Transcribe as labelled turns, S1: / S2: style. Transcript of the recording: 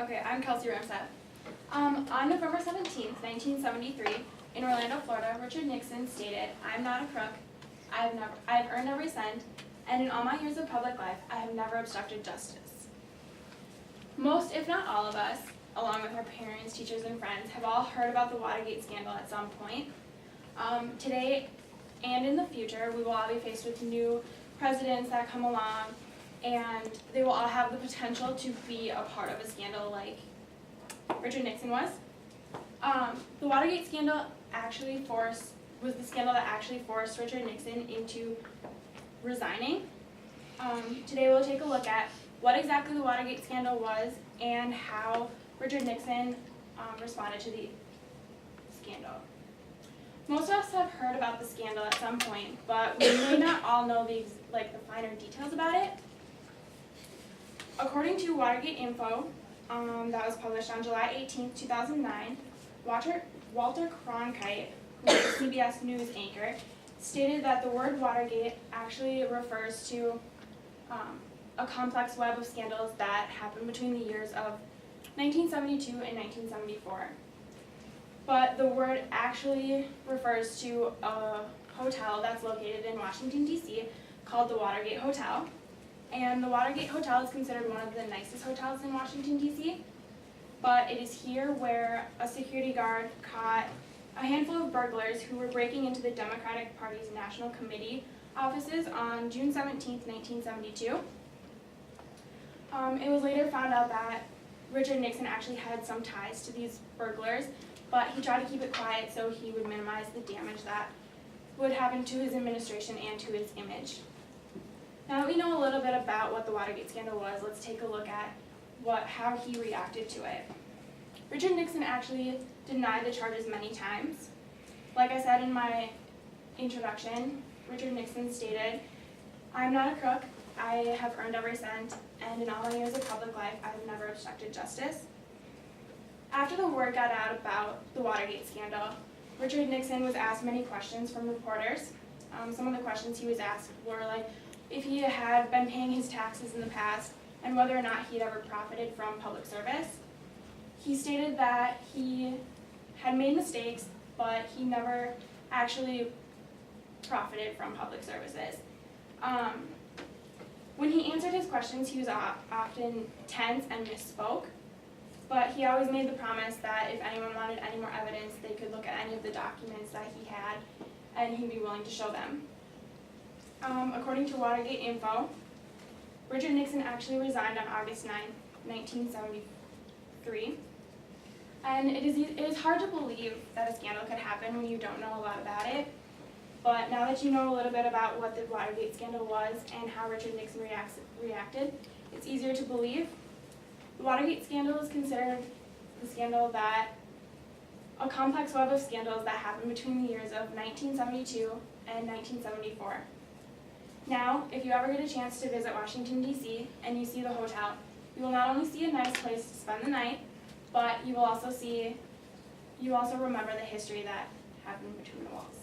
S1: Okay, I'm Kelsey Ramseth. On November 17th, 1973, in Orlando, Florida, Richard Nixon stated, "I'm not a crook. I've earned every cent, and in all my years of public life, I have never obstructed justice." Most, if not all of us, along with our parents, teachers, and friends, have all heard about the Watergate scandal at some point. Today and in the future, we will all be faced with new presidents that come along, and they will all have the potential to be a part of a scandal like Richard Nixon was. The Watergate scandal was the scandal that actually forced Richard Nixon into resigning. Today we'll take a look at what exactly the Watergate scandal was and how Richard Nixon responded to the scandal. Most of us have heard about the scandal at some point, but we may not all know the finer details about it. According to Watergate Info, that was published on July 18, 2009, Walter Cronkite, who was a CBS News anchor, stated that the word Watergate actually refers to a complex web of scandals that happened between the years of 1972 and 1974. But the word actually refers to a hotel that's located in Washington, D.C. called the Watergate Hotel. And the Watergate Hotel is considered one of the nicest hotels in Washington, D.C., but it is here where a security guard caught a handful of burglars who were breaking into the Democratic Party's National Committee offices on June 17, 1972. It was later found out that Richard Nixon actually had some ties to these burglars, but he tried to keep it quiet so he would minimize the damage that would happen to his administration and to his image. Now that we know a little bit about what the Watergate scandal was, let's take a look at how he reacted to it. Richard Nixon actually denied the charges many times. Like I said in my introduction, Richard Nixon stated, "I'm not a crook, I have earned every cent, and in all my years of public life, I've never obstructed justice." After the word got out about the Watergate scandal, Richard Nixon was asked many questions from reporters. Some of the questions he was asked were like, if he had been paying his taxes in the past, and whether or not he had ever profited from public service. He stated that he had made mistakes, but he never actually profited from public services. When he answered his questions, he was often tense and misspoke, but he always made the promise that if anyone wanted any more evidence, they could look at any of the documents that he had, and he'd be willing to show them. According to Watergate Info, Richard Nixon actually resigned on August 9, 1973. And it is hard to believe that a scandal could happen when you don't know a lot about it. But now that you know a little bit about what the Watergate scandal was and how Richard Nixon reacted, it's easier to believe. The Watergate scandal is considered the scandal a complex web of scandals that happened between the years of 1972 and 1974. Now, if you ever get a chance to visit Washington, D.C., and you see the hotel, you will not only see a nice place to spend the night, but you will also remember the history that happened between the walls.